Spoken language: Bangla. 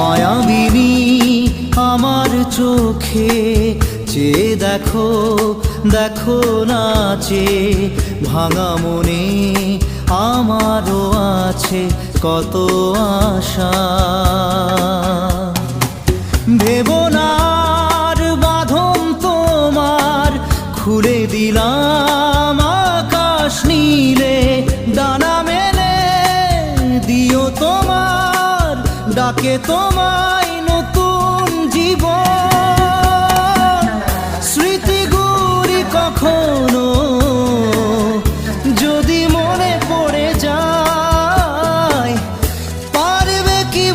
মায়াবিনী আমার চোখে চেয়ে দেখো, দেখো নাচে ভাঙা মনে আমারও আছে কত আশা। ভেবনার বাঁধন তোমার খুলে দিলাম আকাশ নীলে, ডানা মেলে দিও তোমার ডাকে তোমায় নতুন জীবন। স্মৃতিগুলি কখনো যদি মনে পড়ে যায়, পারবে কি